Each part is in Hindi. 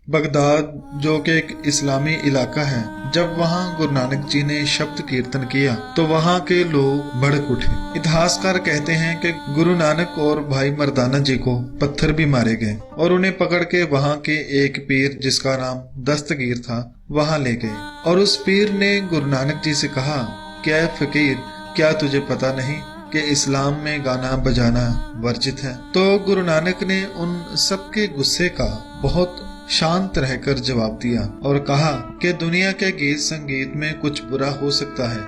बगदाद जो कि एक इस्लामी इलाका है, जब वहाँ गुरु नानक जी ने शब्द कीर्तन किया तो वहाँ के लोग भड़क उठे। इतिहासकार कहते हैं कि गुरु नानक और भाई मर्दाना जी को पत्थर भी मारे गए और उन्हें पकड़ के वहाँ के एक पीर जिसका नाम दस्तगीर था वहाँ ले गए। और उस पीर ने गुरु नानक जी से कहा, क्या फकीर, क्या तुझे पता नहीं कि इस्लाम में गाना बजाना वर्जित है? तो गुरु नानक ने उन सबके गुस्से का बहुत शांत रहकर जवाब दिया और कहा कि दुनिया के गीत संगीत में कुछ बुरा हो सकता है,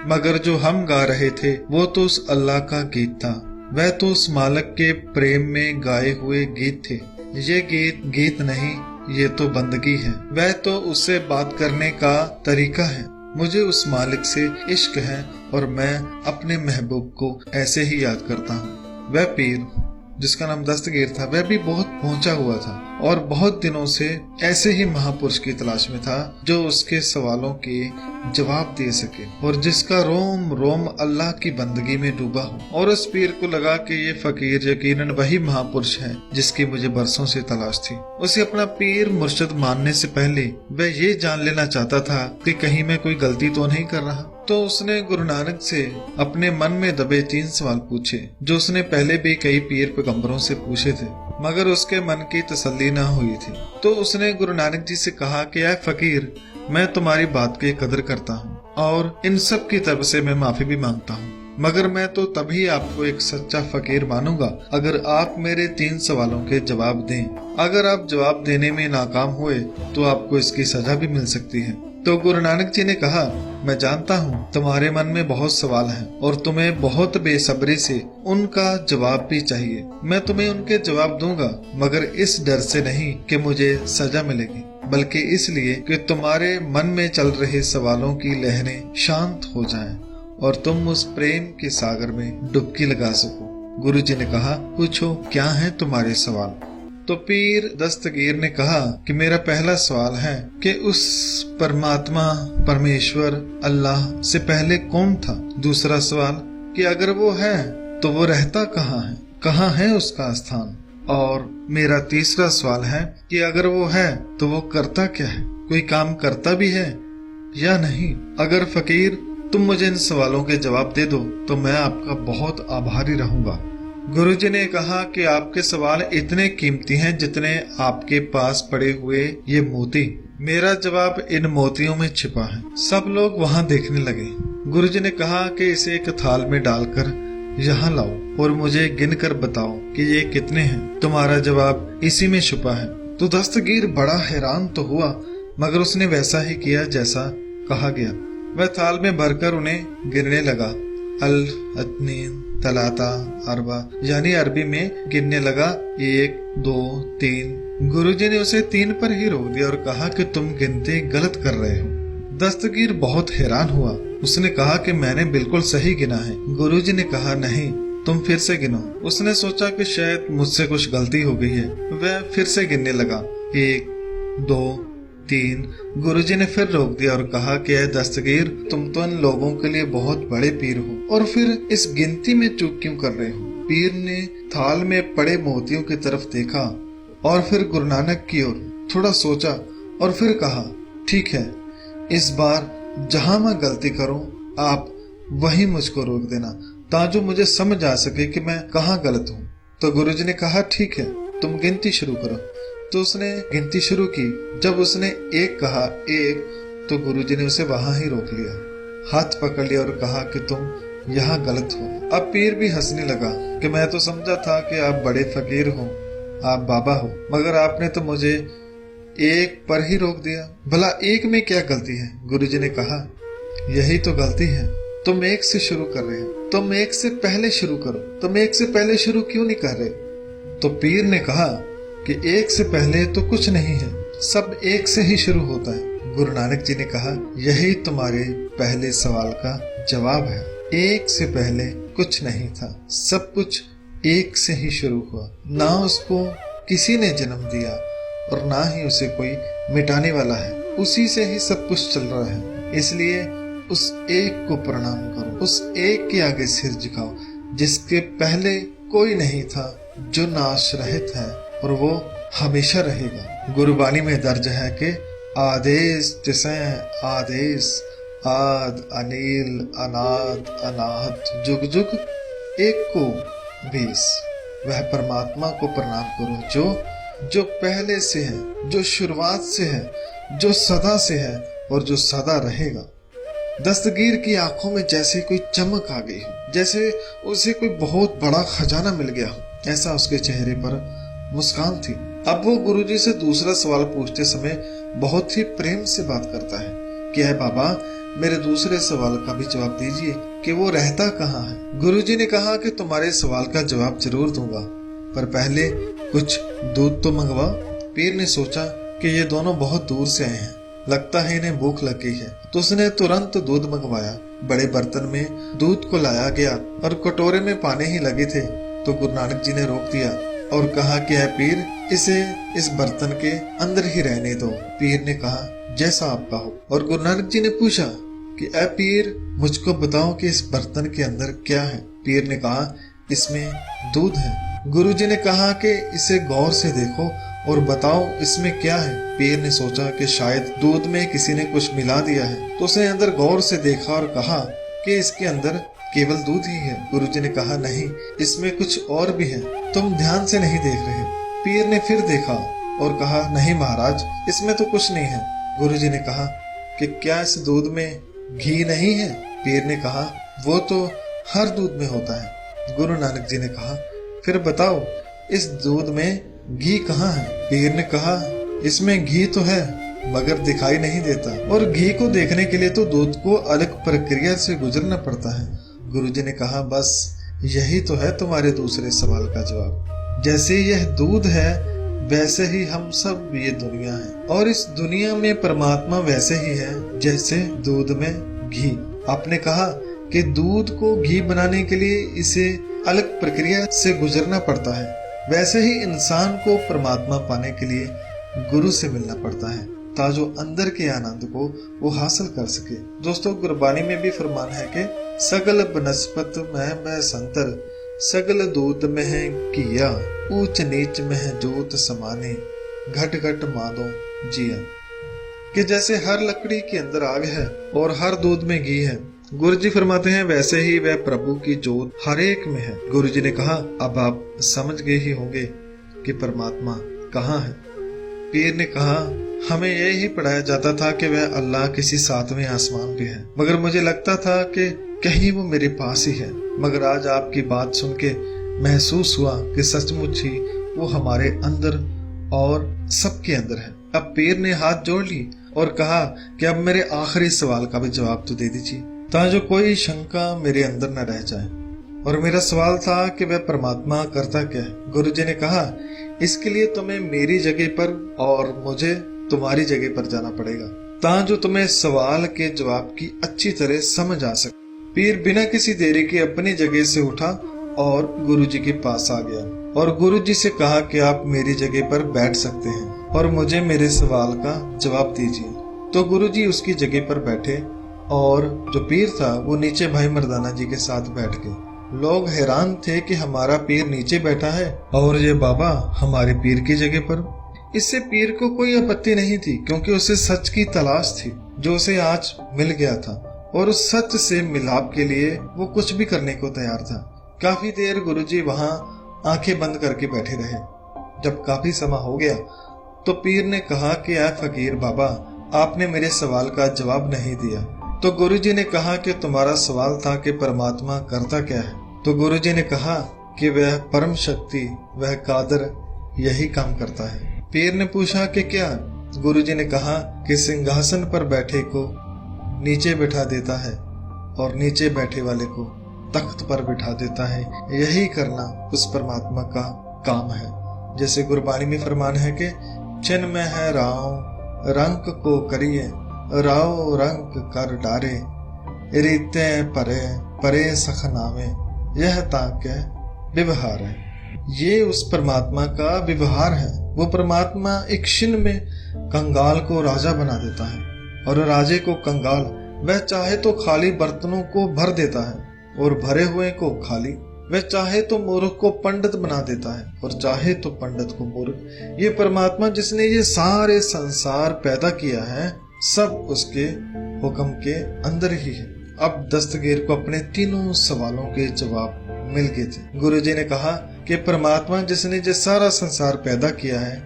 मगर जो हम गा रहे थे वो तो उस अल्लाह का गीत था, वह तो उस मालिक के प्रेम में गाए हुए गीत थे। ये गीत नहीं, ये तो बंदगी है, वह तो उससे बात करने का तरीका है। मुझे उस मालिक से इश्क है और मैं अपने महबूब को ऐसे ही याद करता हूँ। वह पीर जिसका नाम दस्तगीर था, वह भी बहुत पहुंचा हुआ था और बहुत दिनों से ऐसे ही महापुरुष की तलाश में था जो उसके सवालों के जवाब दे सके और जिसका रोम रोम अल्लाह की बंदगी में डूबा हो। और उस पीर को लगा कि ये फकीर यकीनन वही महापुरुष है जिसकी मुझे बरसों से तलाश थी। उसे अपना पीर मुर्शिद मानने से पहले वह ये जान लेना चाहता था कि कहीं मैं कोई गलती तो नहीं कर रहा। तो उसने गुरु नानक से अपने मन में दबे 3 सवाल पूछे जो उसने पहले भी कई पीर पैगंबरों से पूछे थे, मगर उसके मन की तसल्ली न हुई थी। तो उसने गुरु नानक जी से कहा कि ऐ फकीर, मैं तुम्हारी बात की कदर करता हूँ और इन सब की तरफ से मैं माफी भी मांगता हूँ, मगर मैं तो तभी आपको एक सच्चा फकीर मानूंगा अगर आप मेरे 3 सवालों के जवाब दें। अगर आप जवाब देने में नाकाम हुए तो आपको इसकी सजा भी मिल सकती है। तो गुरु नानक जी ने कहा, मैं जानता हूँ तुम्हारे मन में बहुत सवाल हैं और तुम्हें बहुत बेसब्री से उनका जवाब भी चाहिए। मैं तुम्हें उनके जवाब दूंगा, मगर इस डर से नहीं कि मुझे सजा मिलेगी, बल्कि इसलिए कि तुम्हारे मन में चल रहे सवालों की लहरें शांत हो जाएं और तुम उस प्रेम के सागर में डुबकी लगा सको। गुरु जी ने कहा, पूछो क्या है तुम्हारे सवाल? तो पीर दस्तगीर ने कहा कि मेरा पहला सवाल है कि उस परमात्मा परमेश्वर अल्लाह से पहले कौन था? दूसरा सवाल कि अगर वो है तो वो रहता कहाँ है उसका स्थान? और मेरा तीसरा सवाल है कि अगर वो है तो वो करता क्या है? कोई काम करता भी है या नहीं? अगर फकीर तुम मुझे इन सवालों के जवाब दे दो तो मैं आपका बहुत आभारी रहूंगा। गुरुजी ने कहा कि आपके सवाल इतने कीमती हैं जितने आपके पास पड़े हुए ये मोती। मेरा जवाब इन मोतियों में छिपा है। सब लोग वहाँ देखने लगे। गुरुजी ने कहा कि इसे एक थाल में डालकर यहाँ लाओ और मुझे गिनकर बताओ कि ये कितने हैं। तुम्हारा जवाब इसी में छुपा है। तो दस्तगीर बड़ा हैरान तो हुआ, मगर उसने वैसा ही किया जैसा कहा गया। वह थाल में भरकर उन्हें गिनने लगा। अल अतनीन तलाता अरबा, यानी अरबी में गिनने लगा 1 2 3। गुरुजी ने उसे 3 पर ही रोक दिया और कहा कि तुम गिनती गलत कर रहे हो। दस्तगीर बहुत हैरान हुआ। उसने कहा कि मैंने बिल्कुल सही गिना है। गुरुजी ने कहा, नहीं, तुम फिर से गिनो। उसने सोचा कि शायद मुझसे कुछ गलती हो गई है। वह फिर से गिनने लगा 1 2 3। गुरुजी ने फिर रोक दिया और कहा कि ऐ दस्तगीर, तुम तो इन लोगों के लिए बहुत बड़े पीर हो और फिर इस गिनती में चूक क्यों कर रहे हो? पीर ने थाल में पड़े मोतियों की तरफ देखा और फिर गुरु नानक की ओर थोड़ा सोचा और फिर कहा, ठीक है, इस बार जहां मैं गलती करूं आप वहीं मुझको रोक देना ताकि मुझे समझ आ सके कि मैं कहाँ गलत हूँ। तो गुरुजी ने कहा, ठीक है, तुम गिनती शुरू करो। तो उसने गिनती शुरू की। जब उसने 1 कहा 1, तो गुरुजी ने उसे वहां ही रोक लिया, हाथ पकड़ लिया और कहा कि तुम यहाँ गलत हो। अब पीर भी हंसने लगा कि मैं तो समझा था कि आप बड़े फकीर हो, आप बाबा हो, मगर आपने तो मुझे 1 पर ही रोक दिया। भला 1 में क्या गलती है? गुरुजी ने कहा, यही तो गलती है। तुम 1 से शुरू कर रहे हो। तुम 1 से पहले शुरू करो। तुम 1 से पहले शुरू क्यों नहीं कर रहे? तो पीर ने कहा कि 1 से पहले तो कुछ नहीं है, सब 1 से ही शुरू होता है। गुरु नानक जी ने कहा, यही तुम्हारे पहले सवाल का जवाब है। 1 से पहले कुछ नहीं था, सब कुछ 1 से ही शुरू हुआ। ना उसको किसी ने जन्म दिया और ना ही उसे कोई मिटाने वाला है। उसी से ही सब कुछ चल रहा है। इसलिए उस 1 को प्रणाम करो, उस 1 के आगे सिर झुकाओ जिसके पहले कोई नहीं था, जो नाश रहित है और वो हमेशा रहेगा। गुरबानी में दर्ज है कि आदेश तिसें आदेश, आद अनिल अनाद अनाहत, जुग जुग एक को बीस। वह परमात्मा को प्रणाम करो जो पहले से है, जो शुरुआत से है, जो सदा से है और जो सदा रहेगा। दस्तगीर की आंखों में जैसे कोई चमक आ गई हो, जैसे उसे कोई बहुत बड़ा खजाना मिल गया हो, ऐसा उसके चेहरे पर मुस्कान थी। अब वो गुरुजी से दूसरा सवाल पूछते समय बहुत ही प्रेम से बात करता है कि है बाबा, मेरे दूसरे सवाल का भी जवाब दीजिए कि वो रहता कहाँ है। गुरुजी ने कहा कि तुम्हारे सवाल का जवाब जरूर दूंगा, पर पहले कुछ दूध तो मंगवा। पीर ने सोचा कि ये दोनों बहुत दूर से आए हैं, लगता है इन्हें भूख लग गई है, तो उसने तुरंत दूध मंगवाया। बड़े बर्तन में दूध को लाया गया और कटोरे में पाने ही लगे थे तो गुरु नानक जी ने रोक दिया और कहा कि है पीर, इसे इस बर्तन के अंदर ही रहने दो। पीर ने कहा जैसा आपका हो। और गुरु नानक जी ने पूछा कि ए पीर, मुझको बताओ कि इस बर्तन के अंदर क्या है। पीर ने कहा इसमें दूध है। गुरु जी ने कहा कि इसे गौर से देखो और बताओ इसमें क्या है। पीर ने सोचा कि शायद दूध में किसी ने कुछ मिला दिया है, तो उसने अंदर गौर से देखा और कहा कि इसके अंदर केवल दूध ही है। गुरुजी ने कहा नहीं, इसमें कुछ और भी है, तुम ध्यान से नहीं देख रहे। पीर ने फिर देखा और कहा नहीं महाराज, इसमें तो कुछ नहीं है। गुरुजी ने कहा कि क्या इस दूध में घी नहीं है। पीर ने कहा वो तो हर दूध में होता है। गुरु नानक जी ने कहा फिर बताओ इस दूध में घी कहाँ है। पीर ने कहा इसमें घी तो है मगर दिखाई नहीं देता, और घी को देखने के लिए तो दूध को अलग प्रक्रिया से गुजरना पड़ता है। गुरुजी ने कहा बस यही तो है तुम्हारे दूसरे सवाल का जवाब। जैसे यह दूध है वैसे ही हम सब ये दुनिया है, और इस दुनिया में परमात्मा वैसे ही है जैसे दूध में घी। आपने कहा कि दूध को घी बनाने के लिए इसे अलग प्रक्रिया से गुजरना पड़ता है, वैसे ही इंसान को परमात्मा पाने के लिए गुरु से मिलना पड़ता है ताजो अंदर के आनंद को वो हासिल कर सके। दोस्तों, गुरबानी में भी फरमान है कि सगल बनस्पत में संतर, सगल दूध में है किया, ऊंच नीच में है जोत समाने, घट घट मादो जिया। कि जैसे हर लकड़ी के अंदर आग है और हर दूध में घी है, गुरुजी फरमाते हैं वैसे ही वह प्रभु की जोत हर एक में है। गुरुजी ने कहा अब आप समझ गए ही होंगे कि परमात्मा कहाँ है। पीर ने कहा हमें यही पढ़ाया जाता था कि वह अल्लाह किसी सातवें आसमान पे है, मगर मुझे लगता था कि कहीं वो मेरे पास ही है। मगर आज आपकी बात सुन के महसूस हुआ कि सचमुच ही वो हमारे अंदर और सबके अंदर है। अब पीर ने हाथ जोड़ ली और कहा कि अब मेरे आखिरी सवाल का भी जवाब तो दे दीजिए ताकि कोई शंका मेरे अंदर न रह जाए। और मेरा सवाल था कि वह परमात्मा करता क्या है। गुरुजी ने कहा इसके लिए तुम्हें मेरी जगह पर और मुझे तुम्हारी जगह पर जाना पड़ेगा ताकि तुम्हें सवाल के जवाब की अच्छी तरह समझ आ सके। पीर बिना किसी देरी के अपनी जगह से उठा और गुरुजी के पास आ गया और गुरुजी से कहा कि आप मेरी जगह पर बैठ सकते हैं और मुझे मेरे सवाल का जवाब दीजिए। तो गुरुजी उसकी जगह पर बैठे और जो पीर था वो नीचे भाई मर्दाना जी के साथ बैठ गए। लोग हैरान थे कि हमारा पीर नीचे बैठा है और ये बाबा हमारे पीर की जगह पर। इससे पीर को कोई आपत्ति नहीं थी क्योंकि उसे सच की तलाश थी जो उसे आज मिल गया था, और उस सच से मिलाप के लिए वो कुछ भी करने को तैयार था। काफी देर गुरुजी वहां आंखें बंद करके बैठे रहे। जब काफी समय हो गया तो पीर ने कहा कि ऐ फकीर बाबा, आपने मेरे सवाल का जवाब नहीं दिया। तो गुरुजी ने कहा कि तुम्हारा सवाल था कि परमात्मा करता क्या है। तो गुरुजी ने कहा कि वह परम शक्ति, वह कादर यही काम करता है। पीर ने पूछा कि क्या। गुरुजी ने कहा कि सिंहासन पर बैठे को नीचे बिठा देता है और नीचे बैठे वाले को तख्त पर बिठा देता है। यही करना उस परमात्मा का काम है। जैसे गुरबानी में फरमान है कि चिन्ह में है राव रंग को करिए, राव रंग कर डारे, रीते परे परे सख नामे, यह ताके व्यवहार है। ये उस परमात्मा का व्यवहार है। वो परमात्मा एक क्षण में कंगाल को राजा बना देता है और राजे को कंगाल। वह चाहे तो खाली बर्तनों को भर देता है और भरे हुए को खाली वह चाहे तो मूर्ख को पंडित बना देता है और चाहे तो पंडित को मूर्ख। ये परमात्मा जिसने ये सारे संसार पैदा किया है, सब उसके हुक्म के अंदर ही है। अब दस्तगीर को अपने तीनों सवालों के जवाब मिल गए थे। गुरुजी ने कहा कि परमात्मा जिसने ये सारा संसार पैदा किया है,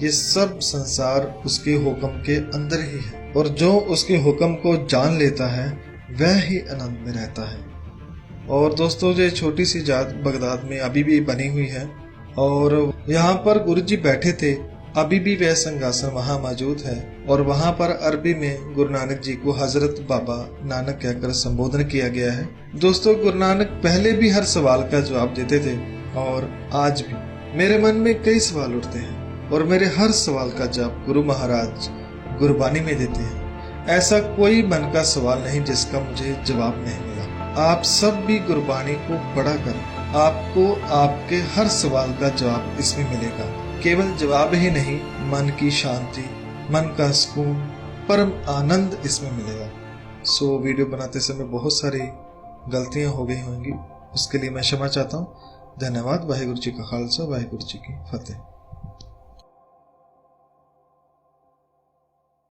ये सब संसार उसके हुक्म के अंदर ही है और जो उसके हुक्म को जान लेता है वह ही आनंद में रहता है। और दोस्तों, ये छोटी सी जात बगदाद में अभी भी बनी हुई है और यहाँ पर गुरुजी बैठे थे। अभी भी वह सिंहासन वहाँ मौजूद है और वहाँ पर अरबी में गुरु नानक जी को हजरत बाबा नानक कहकर संबोधन किया गया है। दोस्तों, गुरु नानक पहले भी हर सवाल का जवाब देते थे और आज भी मेरे मन में कई सवाल उठते हैं और मेरे हर सवाल का जवाब गुरु महाराज गुरबानी में देते हैं। ऐसा कोई मन का सवाल नहीं जिसका मुझे जवाब नहीं मिला। आप सब भी गुरबानी को पढ़ा कर आपको आपके हर सवाल का जवाब इसमें मिलेगा। केवल जवाब ही नहीं, मन की शांति, मन का सुकून, परम आनंद इसमें मिलेगा। वीडियो बनाते समय बहुत सारी गलतियां हो गई होंगी, उसके लिए मैं क्षमा चाहता हूँ। धन्यवाद। वाहिगुरु जी का खालसा, वाहिगुरु जी की फतेह।